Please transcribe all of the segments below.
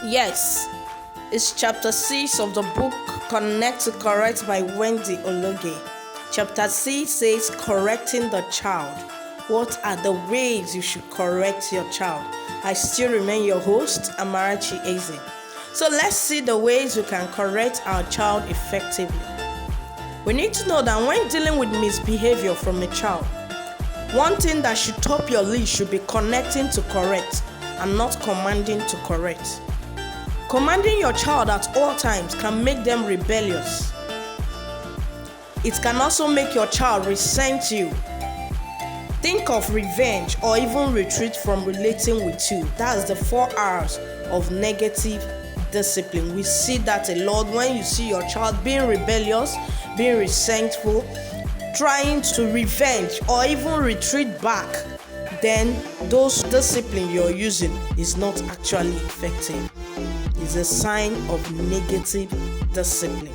Yes, it's chapter 6 of the book Connect to Correct by Wendy Ologe. Chapter 6 says correcting the child. What are the ways you should correct your child? I still remain your host, Amarachi Eze. So let's see the ways we can correct our child effectively. We need to know that when dealing with misbehavior from a child, one thing that should top your list should be connecting to correct and not commanding to correct. Commanding your child at all times can make them rebellious. It can also make your child resent you, think of revenge, or even retreat from relating with you. That's the 4 R's of negative discipline. We see that a lot when you see your child being rebellious, being resentful, trying to revenge, or even retreat back. Then those discipline you're using is not actually effective. It's a sign of negative discipline.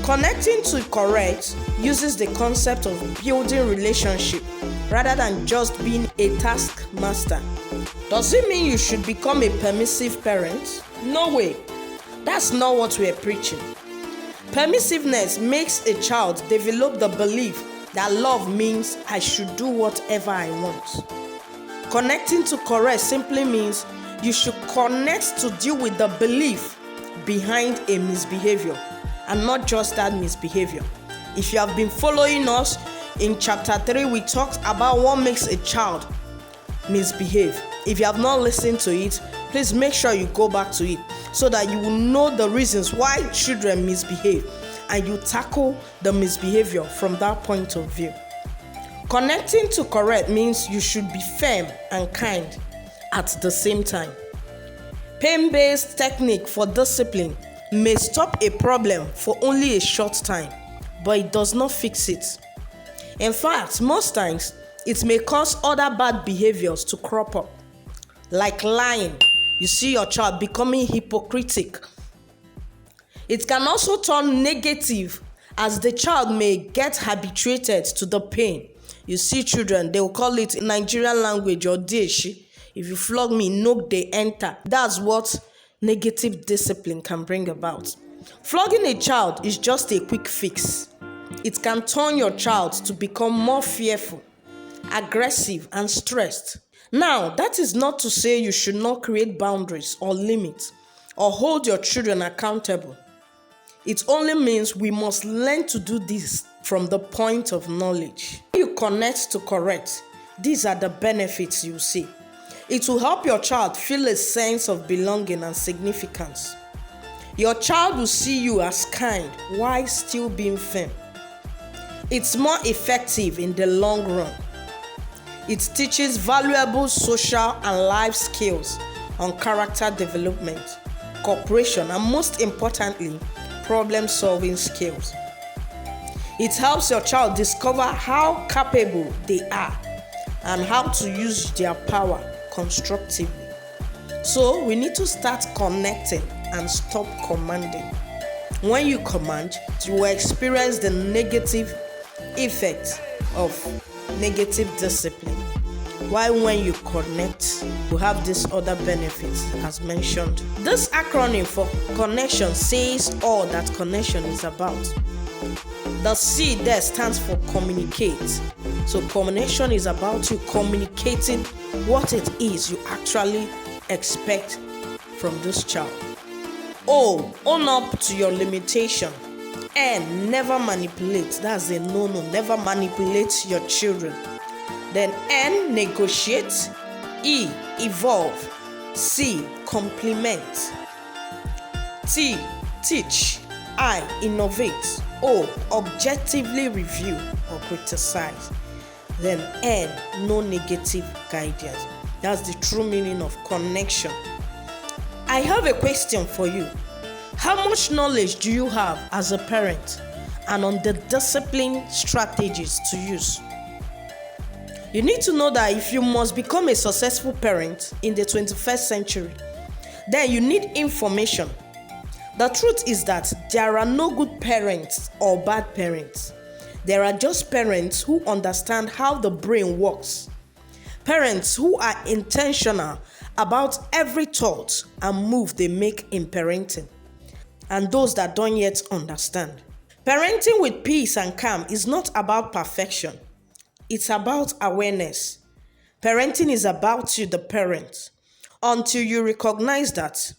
Connecting to correct uses the concept of building relationship rather than just being a taskmaster. Does it mean you should become a permissive parent? No way. That's not what we're preaching. Permissiveness makes a child develop the belief that love means I should do whatever I want. Connecting to correct simply means you should connect to deal with the belief behind a misbehavior and not just that misbehavior. If you have been following us, in chapter 3 we talked about what makes a child misbehave. If you have not listened to it, please make sure you go back to it so that you will know the reasons why children misbehave and you tackle the misbehavior from that point of view. Connecting to correct means you should be firm and kind at the same time. Pain-based technique for discipline may stop a problem for only a short time, but it does not fix it. In fact, most times, it may cause other bad behaviors to crop up, like lying. You see your child becoming hypocritical. It can also turn negative as the child may get habituated to the pain. You see children, they will call it in Nigerian language or deshi. If you flog me, no, they enter. That's what negative discipline can bring about. Flogging a child is just a quick fix. It can turn your child to become more fearful, aggressive, and stressed. Now, that is not to say you should not create boundaries or limits or hold your children accountable. It only means we must learn to do this from the point of knowledge. When you connect to correct, these are the benefits you see. It will help your child feel a sense of belonging and significance. Your child will see you as kind while still being firm. It's more effective in the long run. It teaches valuable social and life skills on character development, cooperation, and most importantly, problem-solving skills. It helps your child discover how capable they are and how to use their power constructively. So we need to start connecting and stop commanding. When you command, you will experience the negative effects of negative discipline. While when you connect, you have these other benefits as mentioned. This acronym for connection says all that connection is about. The C there stands for communicate. So connection is about you communicating what it is you actually expect from this child. O, own up to your limitation. N, never manipulate. That's a no-no. Never manipulate your children. Then N, negotiate. E, evolve. C, complement. T, teach. I, innovate. O, objectively review or criticize. Then N, no negative guidance. That's the true meaning of connection. I have a question for you. How much knowledge do you have as a parent and on the discipline strategies to use? You need to know that if you must become a successful parent in the 21st century, then you need information. The truth is that there are no good parents or bad parents. There are just parents who understand how the brain works. Parents who are intentional about every thought and move they make in parenting, and those that don't yet understand. Parenting with peace and calm is not about perfection. It's about awareness. Parenting is about you, the parent. Until you recognize that,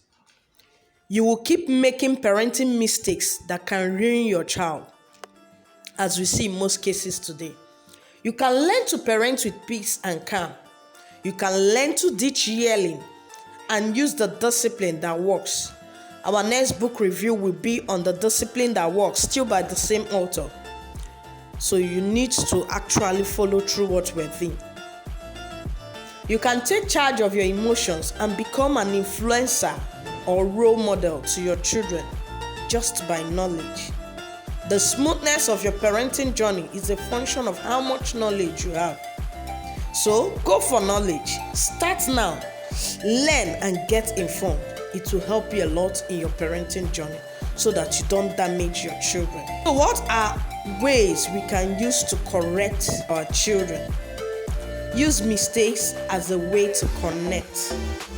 you will keep making parenting mistakes that can ruin your child, as we see in most cases today. You can learn to parent with peace and calm. You can learn to ditch yelling and use the discipline that works. Our next book review will be on the discipline that works, still by the same author. So you need to actually follow through what we're doing. You can take charge of your emotions and become an influencer or role model to your children just by knowledge. The smoothness of your parenting journey is a function of how much knowledge you have. So go for knowledge. Start now. Learn and get informed. It will help you a lot in your parenting journey so that you don't damage your children. So what are ways we can use to correct our children? Use mistakes as a way to connect.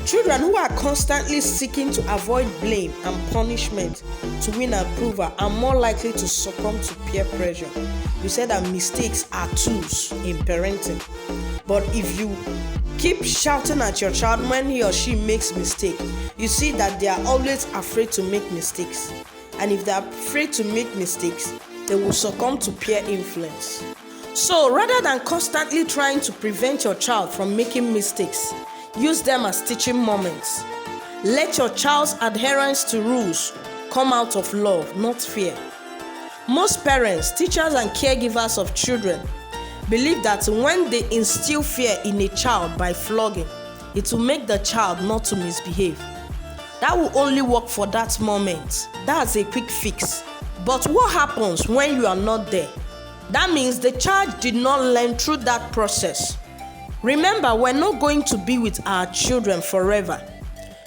Children who are constantly seeking to avoid blame and punishment to win approval are more likely to succumb to peer pressure. We said that mistakes are tools in parenting. But if you keep shouting at your child when he or she makes mistakes, you see that they are always afraid to make mistakes. And if they are afraid to make mistakes, they will succumb to peer influence. So rather than constantly trying to prevent your child from making mistakes, use them as teaching moments. Let your child's adherence to rules come out of love, not fear. Most parents, teachers, and caregivers of children believe that when they instill fear in a child by flogging, it will make the child not to misbehave. That will only work for that moment. That's a quick fix. But what happens when you are not there? That means the child did not learn through that process. Remember, we're not going to be with our children forever.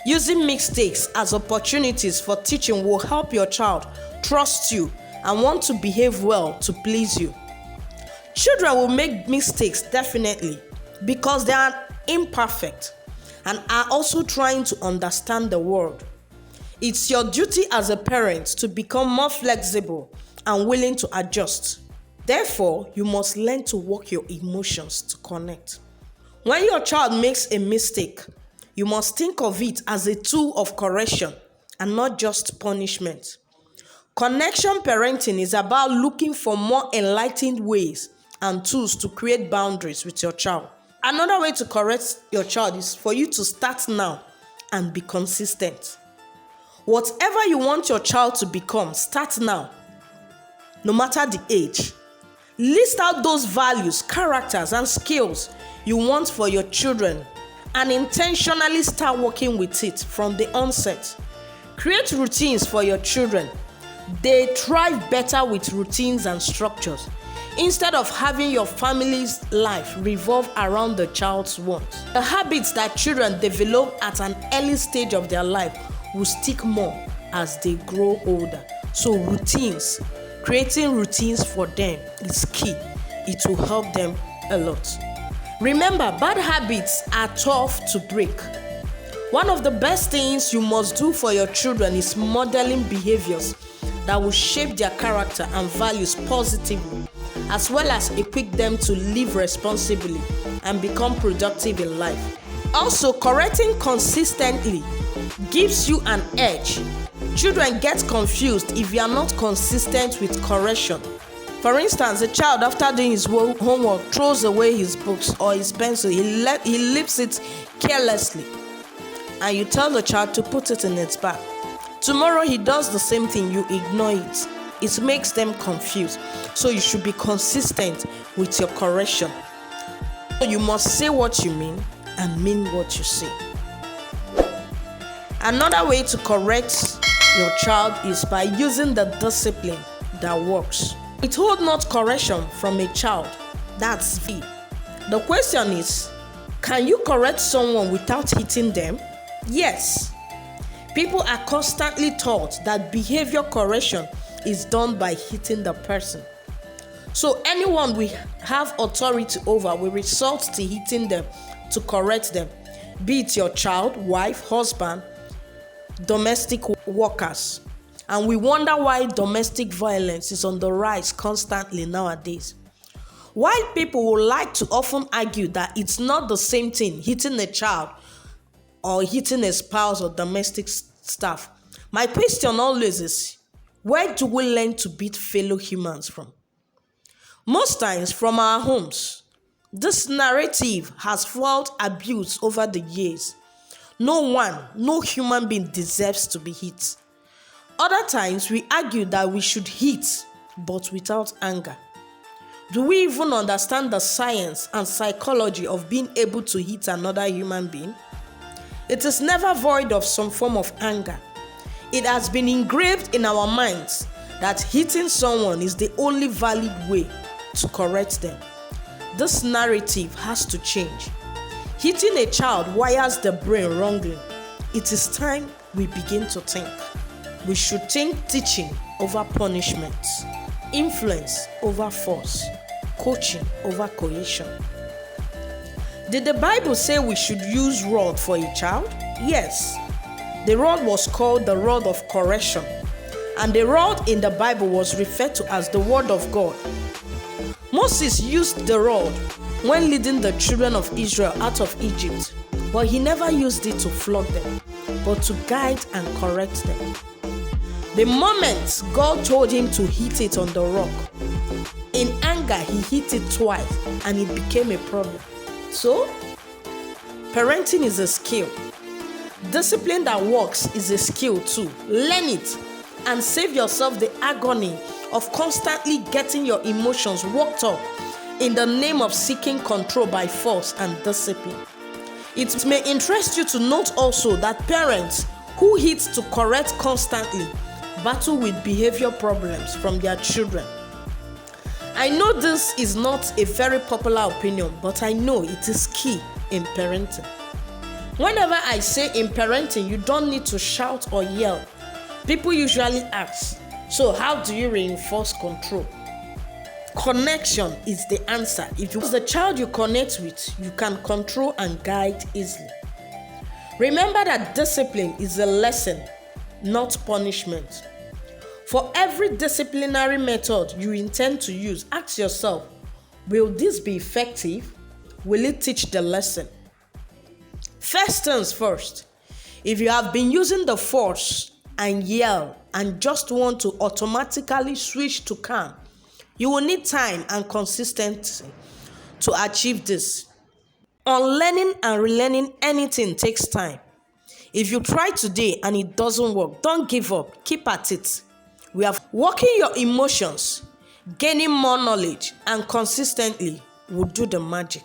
Using mistakes as opportunities for teaching will help your child trust you and want to behave well to please you. Children will make mistakes, definitely, because they are imperfect and are also trying to understand the world. It's your duty as a parent to become more flexible and willing to adjust. Therefore, you must learn to work your emotions to connect. When your child makes a mistake, you must think of it as a tool of correction and not just punishment. Connection parenting is about looking for more enlightened ways and tools to create boundaries with your child. Another way to correct your child is for you to start now and be consistent. Whatever you want your child to become, start now, no matter the age. List out those values, characters, and skills you want for your children and intentionally start working with it from the onset. Create routines for your children. They thrive better with routines and structures instead of having your family's life revolve around the child's wants. The habits that children develop at an early stage of their life will stick more as they grow older. So routines. Creating routines for them is key. It will help them a lot. Remember, bad habits are tough to break. One of the best things you must do for your children is modeling behaviors that will shape their character and values positively, as well as equip them to live responsibly and become productive in life. Also, correcting consistently gives you an edge. Children get confused if you are not consistent with correction. For instance, a child, after doing his homework, throws away his books or his pencil. He leaves it carelessly, and you tell the child to put it in its bag. Tomorrow he does the same thing, you ignore it. It makes them confused. So you should be consistent with your correction. You must say what you mean and mean what you say. Another way to correct your child is by using the discipline that works. Withhold not correction from a child. That's V. The question is, can you correct someone without hitting them? Yes. People are constantly taught that behavior correction is done by hitting the person. So anyone we have authority over will resort to hitting them to correct them. be it your child, wife, husband, domestic workers. And we wonder why domestic violence is on the rise constantly nowadays. While people would like to often argue that it's not the same thing hitting a child or hitting a spouse or domestic staff, my question always is, where do we learn to beat fellow humans from? Most times from our homes. This narrative has fueled abuse over the years. No human being deserves to be hit. Other times we argue that we should hit, but without anger. Do we even understand the science and psychology of being able to hit another human being? It is never void of some form of anger. It has been engraved in our minds that hitting someone is the only valid way to correct them. This narrative has to change. Hitting a child wires the brain wrongly. It is time we begin to think. We should think teaching over punishment, influence over force, coaching over coercion. Did the Bible say we should use rod for a child? Yes. The rod was called the rod of correction, and the rod in the Bible was referred to as the word of God. Moses used the rod when leading the children of Israel out of Egypt, but he never used it to flog them, but to guide and correct them. The moment God told him to hit it on the rock, in anger he hit it twice and it became a problem. So, parenting is a skill. Discipline that works is a skill too. Learn it and save yourself the agony of constantly getting your emotions worked up in the name of seeking control by force and discipline. It may interest you to note also that parents who hit to correct constantly battle with behavior problems from their children. I know this is not a very popular opinion, but I know it is key in parenting. Whenever I say in parenting, you don't need to shout or yell, people usually ask, so how do you reinforce control? Connection is the answer. If you the child you connect with, you can control and guide easily. Remember that discipline is a lesson, not punishment. For every disciplinary method you intend to use, ask yourself, will this be effective? Will it teach the lesson? First things first, if you have been using the force and yell and just want to automatically switch to calm, you will need time and consistency to achieve this. Unlearning and relearning anything takes time. If you try today and it doesn't work, don't give up. Keep at it. We are working your emotions, gaining more knowledge, and consistently will do the magic.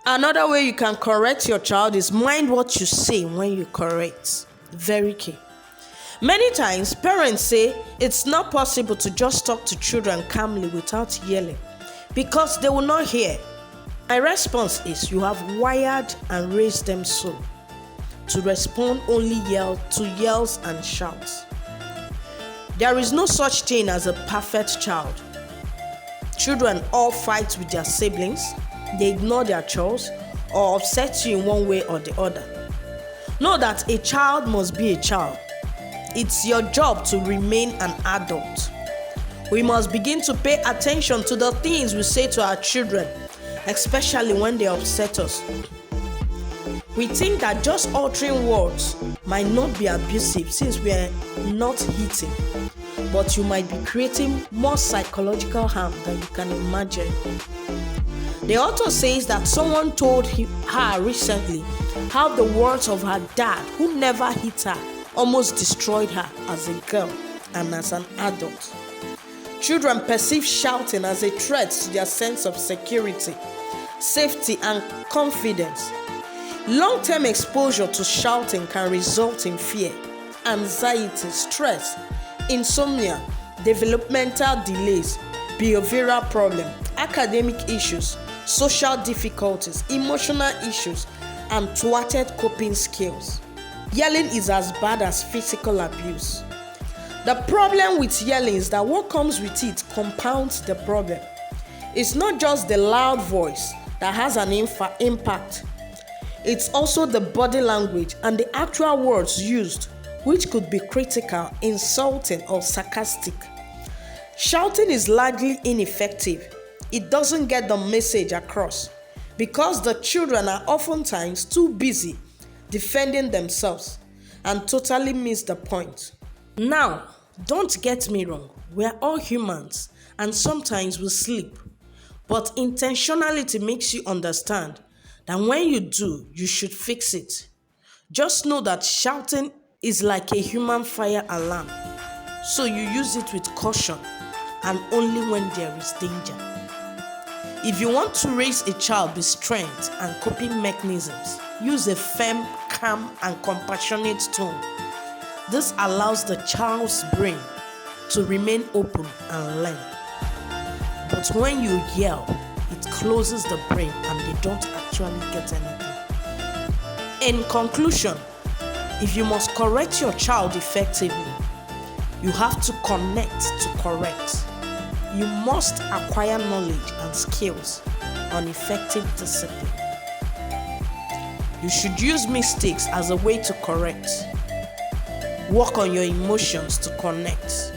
Another way you can correct your child is mind what you say when you correct. Very key. Many times, parents say it's not possible to just talk to children calmly without yelling because they will not hear. My response is you have wired and raised them so to respond only to yells and shouts. There is no such thing as a perfect child. Children all fight with their siblings, they ignore their chores, or upset you in one way or the other. Know that a child must be a child. It's your job to remain an adult. We must begin to pay attention to the things we say to our children, especially when they upset us. We think that just altering words might not be abusive since we are not hitting, but you might be creating more psychological harm than you can imagine. The author says that someone told her recently how the words of her dad, who never hit her, almost destroyed her as a girl and as an adult. Children perceive shouting as a threat to their sense of security, safety, and confidence. Long-term exposure to shouting can result in fear, anxiety, stress, insomnia, developmental delays, behavioral problems, academic issues, social difficulties, emotional issues, and thwarted coping skills. Yelling is as bad as physical abuse. The problem with yelling is that what comes with it compounds the problem. It's not just the loud voice that has an impact. It's also the body language and the actual words used which could be critical, insulting, or sarcastic. Shouting is largely ineffective. It doesn't get the message across because the children are oftentimes too busy defending themselves and totally miss the point. Now, don't get me wrong, we are all humans and sometimes we sleep. But intentionality makes you understand that when you do, you should fix it. Just know that shouting is like a human fire alarm, so you use it with caution and only when there is danger. If you want to raise a child with strength and coping mechanisms, use a firm, calm, and compassionate tone. This allows the child's brain to remain open and learn. But when you yell, it closes the brain and they don't actually get anything. In conclusion, if you must correct your child effectively, you have to connect to correct. You must acquire knowledge and skills on effective discipline. You should use mistakes as a way to correct. Work on your emotions to connect.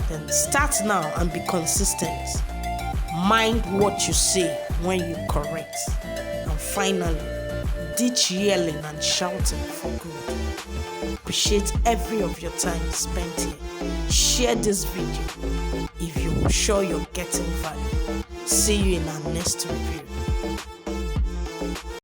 Then start now and be consistent. Mind what you say when you correct. And finally, ditch yelling and shouting for good. Appreciate every of your time spent here. Share this video if you're sure you're getting value. See you in our next review.